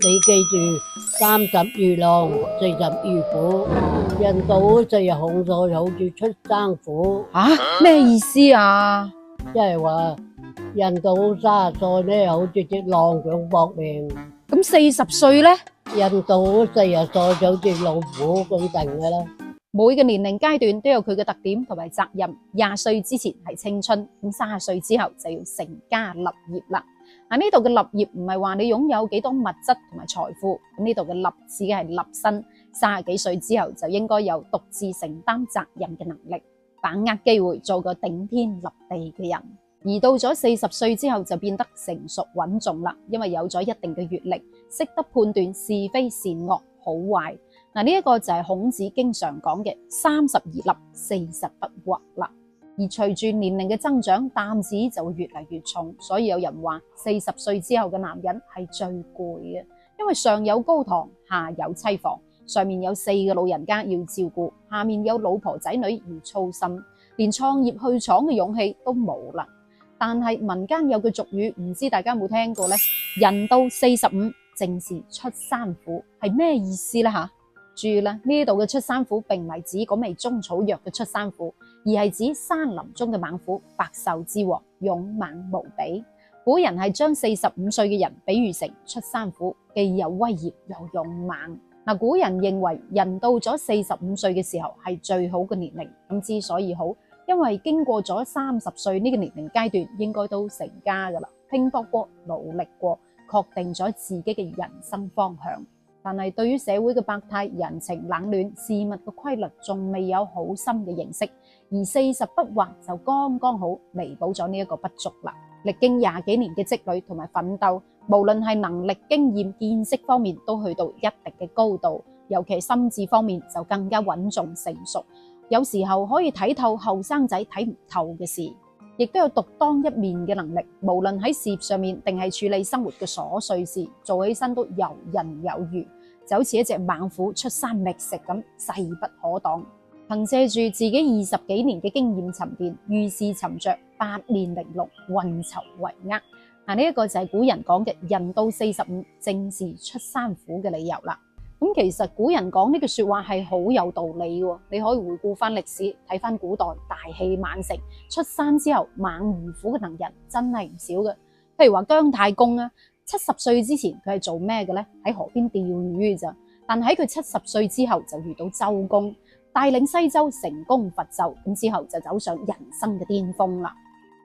你記住，30遇狼，40遇虎。印度4日紅菜好似出生虎，咩意思啊？即係話印度30歲咧，好似隻狼咁搏命。咁40歲呢？印度40歲就好似老虎咁定噶啦。每個年齡階段都有佢嘅特點同埋責任。20歲之前係青春，咁30歲之後就要成家立業啦。呢度嘅立業唔係話你擁有幾多物質同埋財富，咁呢度嘅立指嘅係立身。30幾歲之後就應該有獨自承擔責任嘅能力，把握機會做個頂天立地嘅人。而到咗40歲之後就變得成熟穩重啦，因為有咗一定嘅閱歷，識得判斷是非善惡好壞。呢一個就係孔子經常講嘅30而立，40不惑啦。而隨住年齡嘅增長，擔子就會越嚟越重，所以有人話40歲之後嘅男人係最攰嘅，因為上有高堂，下有妻房，上面有4個老人家要照顧，下面有老婆仔女要操心，連創業去闖嘅勇氣都冇啦。但係民間有句俗語，唔知大家有冇聽過呢？人到45正是出山虎，係咩意思呢？注意啦，呢度嘅出山虎並唔係指嗰味中草藥嘅出山虎，而係指山林中嘅猛虎，百獸之王，勇猛無比。古人係將45歲嘅人比喻成出山虎，既有威嚴又勇猛。古人認為人到咗45歲嘅時候係最好嘅年齡，咁之所以好，因為經過咗30歲呢個年齡階段，應該都成家噶啦，拼搏過，努力過，確定咗自己嘅人生方向。但係對於社會嘅百態、人情冷暖、事物嘅規律，仲未有好深嘅認識，而40不惑就剛剛好彌補咗呢一個不足啦。歷經20幾年嘅積累同埋奮鬥，無論係能力、經驗、見識方面都去到一定嘅高度，尤其心智方面就更加穩重成熟，有時候可以睇透後生仔睇唔透嘅事，亦都有獨當一面嘅能力，無論喺事業上面定係處理生活嘅瑣碎事，做起身都游刃有餘，就好似一隻猛虎出山覓食咁，勢不可擋。憑借住自己20幾年嘅經驗沉澱，遇事沉着，百年玲瓏，運籌帷幄。呢一個就係古人講嘅人到45正是出山虎嘅理由啦。咁其實古人講呢句說話係好有道理嘅，你可以回顧翻歷史，睇翻古代大器晚成，出山之後猛如虎嘅能人真係唔少嘅。譬如話姜太公啊，70歲之前佢係做咩嘅呢？喺河邊釣魚咋。但喺佢70歲之後就遇到周公，帶領西周成功伐紂，咁之後就走上人生嘅巔峰啦。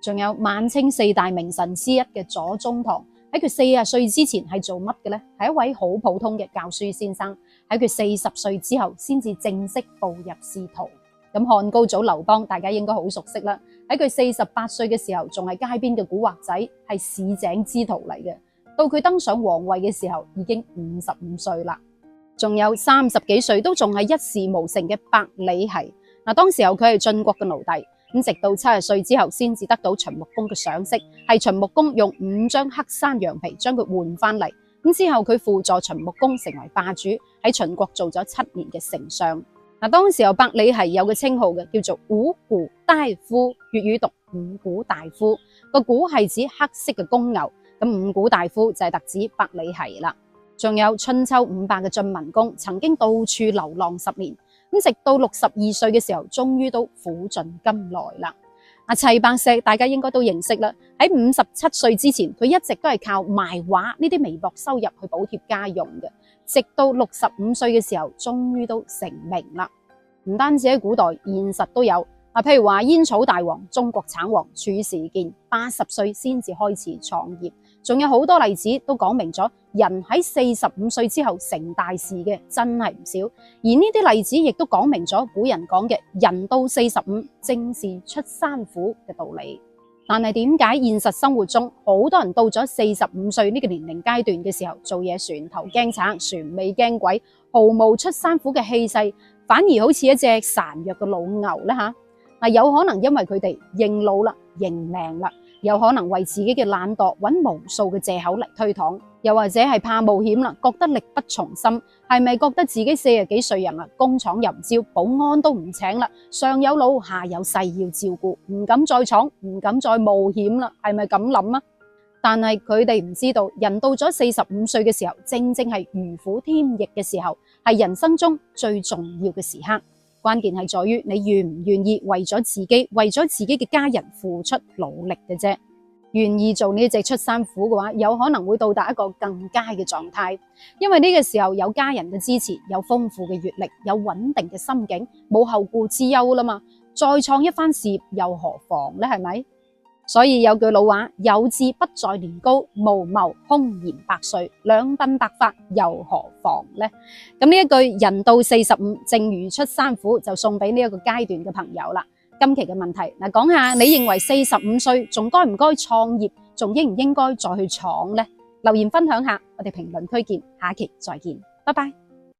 仲有晚清4大名臣之一嘅左宗棠，喺佢40歲之前係做乜嘅呢？係一位好普通嘅教書先生。喺佢40歲之後先至正式步入仕途。咁漢高祖劉邦大家應該好熟悉啦。喺佢48歲嘅時候仲係街邊嘅古惑仔，係市井之徒嚟嘅。到佢登上皇位嘅時候已經55歲啦。仲有30幾歲都仲係一事無成嘅百里奚。當時候佢係晉國嘅奴隸。咁直到70歲之後，先至得到秦穆公嘅賞識，係秦穆公用5張黑山羊皮將佢換翻嚟。咁之後佢輔助秦穆公成為霸主，喺秦國做咗7年嘅丞相。當時候百里奚有個稱號嘅，叫做五谷大夫，粵語讀五谷大夫。個谷係指黑色嘅公牛，咁五谷大夫就係特指百里奚啦。仲有春秋5霸嘅晉文公，曾經到處流浪10年。咁直到62歲嘅時候，終於都苦盡甘來啦。齊白石大家應該都認識啦。喺57歲之前，佢一直都係靠賣畫呢啲微薄收入去補貼家用嘅。直到65歲嘅時候，終於都成名啦。唔單止喺古代，現實都有。譬如話煙草大王、中國橙王褚時健，80歲先至開始創業。仲有好多例子都講明咗，人喺45歲之後成大事嘅真係唔少。而呢啲例子亦都講明咗古人講嘅人到45正是出山虎嘅道理。但係點解現實生活中好多人到咗45歲呢個年齡階段嘅時候，做嘢船頭驚橙船尾驚鬼，毫無出山虎嘅氣勢，反而好似一隻孱弱嘅老牛呢？有可能因為佢哋認老啦、認命啦，有可能為自己嘅懶惰揾無數嘅借口嚟推搪，又或者係怕冒險啦，覺得力不從心，係咪覺得自己40幾歲人啦，工廠又唔招，保安都唔請啦，上有老下有細要照顧，唔敢再闖，唔敢再冒險啦，係咪咁諗啊？但係佢哋唔知道，人到咗45歲嘅時候，正正係如虎添翼嘅時候，係人生中最重要嘅時刻。關鍵係在於你願唔願意為咗自己，為咗自己嘅家人付出努力嘅啫。願意做呢隻出山虎嘅話，有可能會到達一個更佳嘅狀態，因為呢個時候有家人嘅支持，有豐富嘅閱歷，有穩定嘅心境，冇後顧之憂啦嘛。再創一番事業又何妨呢？係咪？所以有句老話，有志不在年高，無謀空言百歲，兩鬢白髮又何妨呢？咁呢一句人到45正如出山虎，就送俾呢一個階段嘅朋友啦。今期嘅問題嗱，講下你認為45歲仲該唔該創業，仲應唔應該再去闖呢？留言分享下，我哋評論區見，下期再見，拜拜。